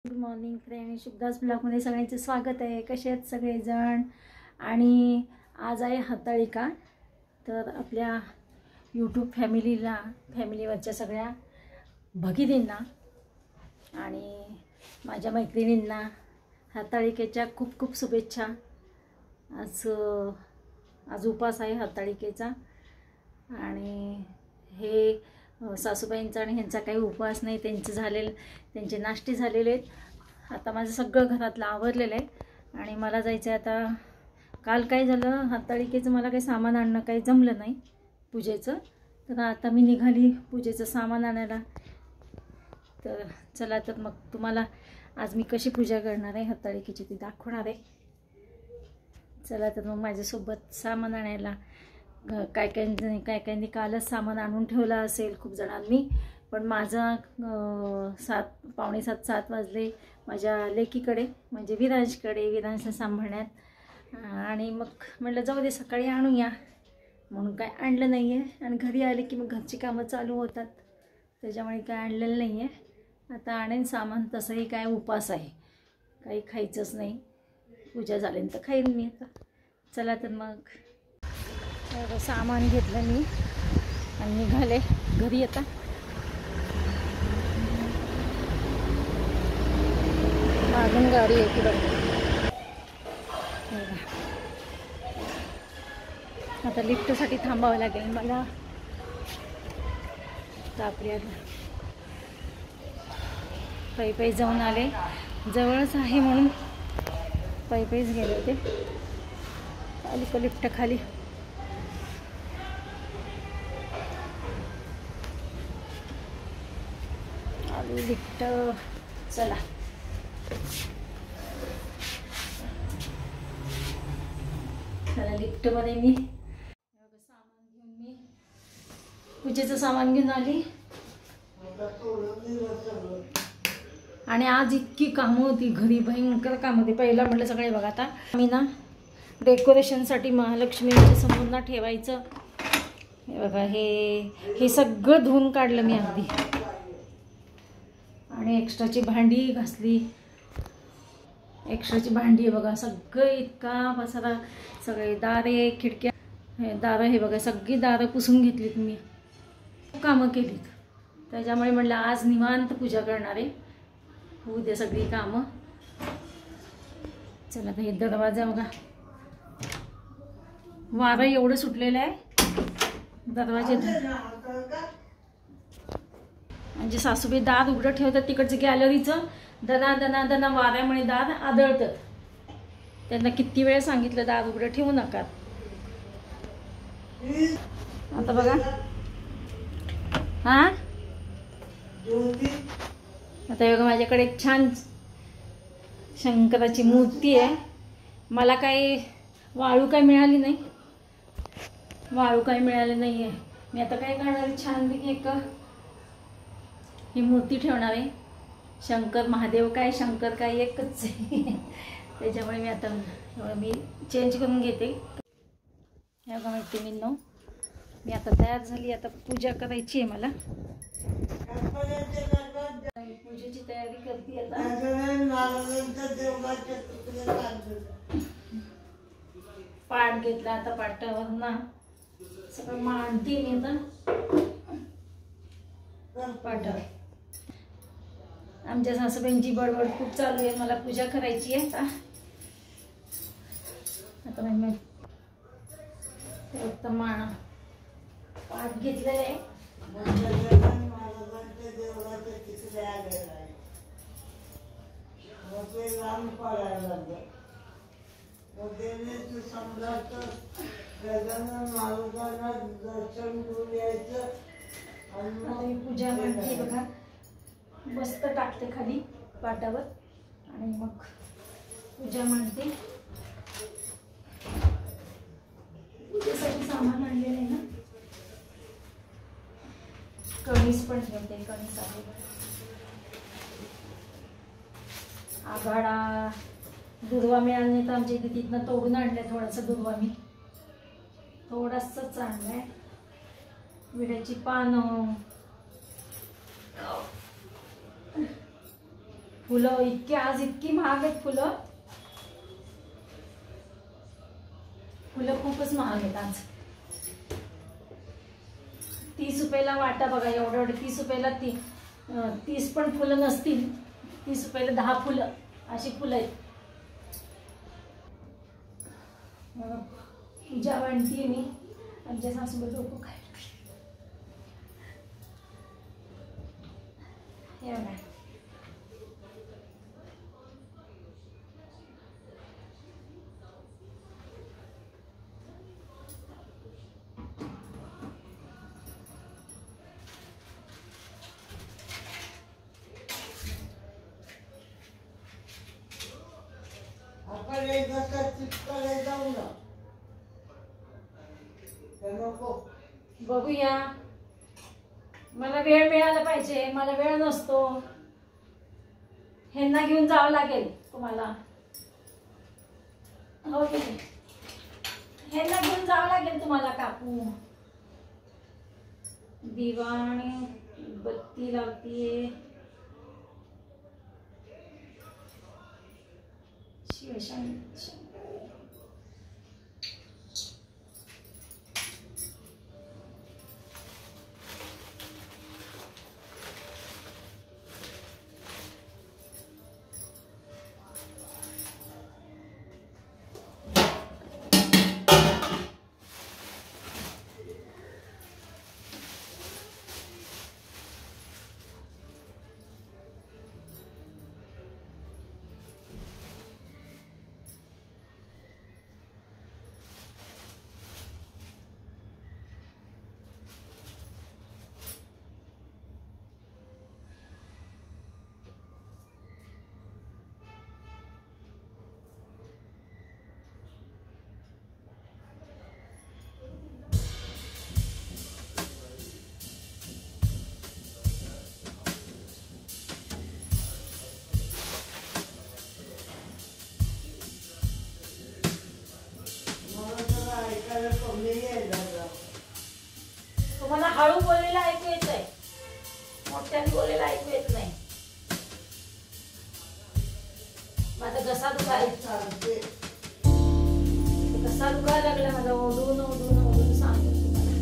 Good morning friend, शुभदास ब्लॉगमध्ये सगळ्यांचे स्वागत आहे. कसे आहेत सगळेजण? आणि आज आहे हरताळिका. तर आपल्या यूट्यूब फॅमिलीवरच्या सगळ्या भगिनींना आणि माझ्या मैत्रिणींना हरताळिकेच्या खूप खूप शुभेच्छा. आज उपास आहे हरताळिकेचा आणि हे सासूबाईंचा आणि ह्यांचा काही उपवास नाही. त्यांचे नाश्ते झालेले आहेत. आता माझं सगळं घरातलं आवरलेलं आहे आणि मला जायचं आहे आता. काल काय झालं, हरताळिकेचं मला काही सामान आणणं काही जमलं नाही पूजेचं. तर आता मी निघाली पूजेचं सामान आणायला. तर चला, तर मग तुम्हाला आज मी कशी पूजा करणार आहे हरताळिकेची ती दाखवणार आहे. चला, तर मग माझ्यासोबत सामान आणायला काय काय कालच सामान आणून ठेवलं असेल खूप जणांनी. पण माझा 7:45-7 वाजले माझ्या लेकीकडे म्हणजे विरांशला सांभाळण्यात. आणि मग म्हटलं जाऊ दे, सकाळी आणूया म्हणून काय आणलं नाही आहे. आणि घरी आले की मग घरची कामं चालू होतात, त्याच्यामुळे काय आणलेलं नाही आहे. आता आणेन सामान. तसंही काय उपास आहे, काही खायचंच नाही. पूजा झाल्यानंतर खाईन मी आता. चला, तर मग सामान घेतलं मी आणि निघाले घरी. आता मागून गाडी आहे की बघा. आता लिफ्टसाठी थांबावं लागेल मला. आपल्याला पायी जाऊन आले, जवळच आहे म्हणून पायीच गेले होते. आली का लिफ्ट खाली. आली लिफ्ट. चला, लिफ्टमध्ये मी सामान घेऊन पूजेचं सामान घेऊन आली. आणि आज इतकी कामं होती घरी, भयंकर कामं होती. पहिला म्हटलं सगळे बघा, आता मी ना डेकोरेशनसाठी महालक्ष्मीच्या समोर ना ठेवायचं. हे बघा, हे सगळं धुवून काढलं मी अगदी. आणि एक्स्ट्राची भांडी घासली. एक्स्ट्राची भांडी आहे बघा, सगळं इतका पसारा. सगळे दारे खिडक्या, दारं हे बघा, सगळी दारं पुसून घेतलीत मी. कामं केलीत. त्याच्यामुळे म्हटलं आज निवांत पूजा करणार आहे, होऊ दे सगळी कामं. चला, तर हे दरवाजा बघा, वारं एवढं सुटलेलं आहे. दरवाजे म्हणजे सासूबाई दार उघडं ठेवतात तिकडचं गॅलरीचं. दना वाऱ्यामुळे दार आदळतात. त्यांना किती वेळ सांगितलं दार उघडं ठेवू नका. आता बघा, हा आता बघा, माझ्याकडे एक छान शंकराची मूर्ती आहे. मला काही वाळू काही मिळाली नाही. मी आता काय करणार, छान एक ही मूर्ती ठेवणार आहे. शंकर महादेव काय शंकर काय एकच आहे. त्याच्यामुळे मी आता मी चेंज करून घेते. हे बघा मैत्रिणींनो, मी आता तयार झाली. आता पूजा करायची आहे मला. पूजेची तयारी करते आता. पाट घेतला आता, पाटावर ना सगळं मांडते मी आता पाटावर. आमच्या सासूबाईंची बडबड खूप चालू आहे, मला पूजा करायची आहे आता मी माणा पाठ घेतलेलं आहे. पूजा मांडते बघा, मस्त टाकते खाली पाटावर आणि मग पूजा मांडते. पूजेसाठी सामान आणलेलं आहे ना. कणीस पण ठेवते, कणीस आहे. आघाडा दुर्वा मिळाला तर आमच्या इथे तिथनं तोडून आणलंय. थोडासा दुर्वा मी थोडासाच आणलाय. विड्याची पानं, फुलं इतकी आज इतकी महाग आहेत फुलं. फुलं खूपच महाग आहेत आज. 30 रुपयाला वाटा बघा. एवढं 30 रुपयाला 30 पण फुलं नसतील. 30 रुपयाला 10 फुलं अशी फुलं आहेत. पूजा म्हणते मी. आमच्या सासूबाई डोकं काय हे बघा. बघूया. मला वेळ मिळाला पाहिजे. मला वेळ नसतो. ह्यांना घेऊन जावं लागेल तुम्हाला. हो की नाही? ह्यांना घेऊन जावं लागेल तुम्हाला. काकू दिवा आणि बत्ती लावतीये. शिवशांती. तुम्हाला हळू बोललेलं ऐकू येत आहे. मोठ्याने बोललेलं ऐकू येत नाही. माझा घसा दुखायला लागला. माझा ओढून ओढून ओढून सांगतो तुम्हाला.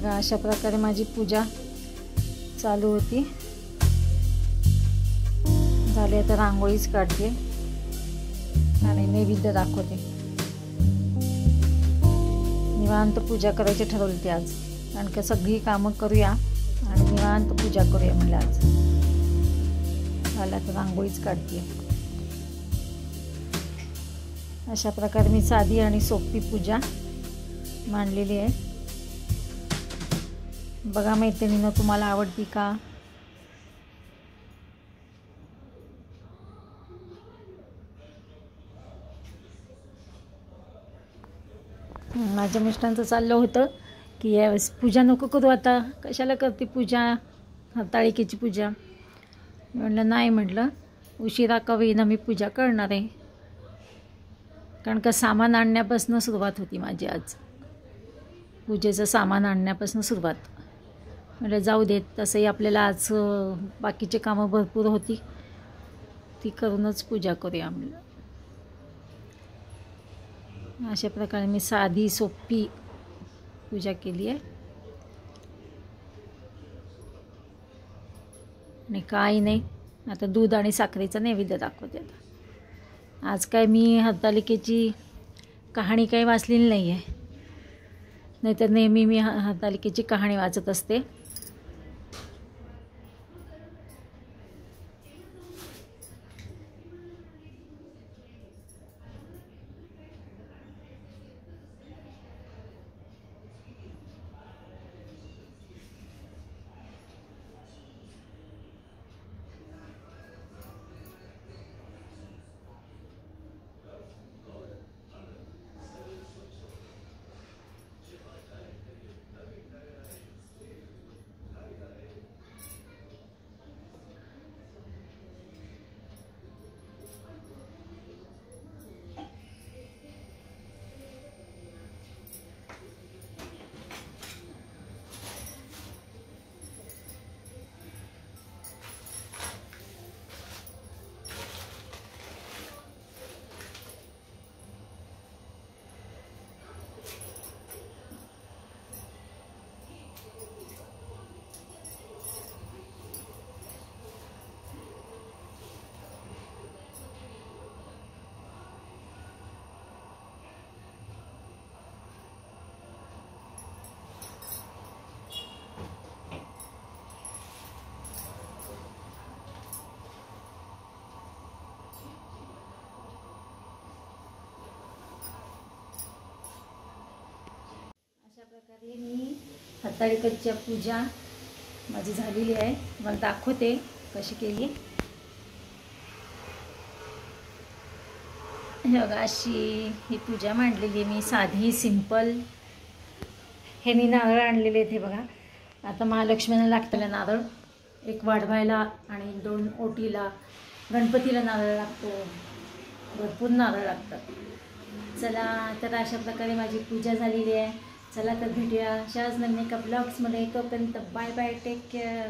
बघा अशा प्रकारे माझी पूजा चालू होती. झाली आता रांगोळीच काढते आणि नैवेद्य दाखवते. निवांत पूजा करायची ठरवली आज, कारण का सगळी कामं करूया आणि निवांत पूजा करूया म्हणलं आज. झालं आता रांगोळीच काढते. अशा प्रकारे मी साधी आणि सोपी पूजा मांडलेली आहे. बघा मैत्रिणींनो, तुम्हाला आवडती का? माझ्या मिस्टरांचं चाललं होतं की यावेळेस पूजा नको करू, आता कशाला करते पूजा, हरताळिकेची पूजा. म्हणलं नाही, म्हटलं उशिरा का होईना मी पूजा करणार आहे. कारण का सामान आणण्यापासून सुरुवात होती माझी आज, पूजेचं सामान आणण्यापासून सुरुवात. म्हटलं जाऊ देत, तसंही आपल्याला आज बाकीचे कामं भरपूर होती, ती करूनच पूजा करूया म्हणलं. अशा प्रकारे मी साधी सोपी पूजा केली आहे आणि काही नाही. आता दूध आणि साखरेचा नैवेद्य दाखवते. आता आज काय मी हरतालिकेची कहाणी काही वाचलेली नाही आहे, नाहीतर नेहमी मी हरतालिकेची कहाणी वाचत असते. अशा प्रकारे मी हरताळिकेची पूजा माझी झालेली आहे. मला दाखवते कशी केली. हे बघा, अशी ही पूजा मांडलेली आहे मी, साधी सिंपल. हे मी नारळ आणलेले आहेत. हे बघा, आता महालक्ष्मीला लागतं नारळ, एक वाढवायला आणि 2 ओटीला, गणपतीला नारळ लागतो, भरपूर नारळ लागतात. चला तर अशा प्रकारे माझी पूजा झालेली आहे. चला तर भेटूया अशाच नवीन एका ब्लॉग्समध्ये. तोपर्यंत बाय बाय, टेक केअर.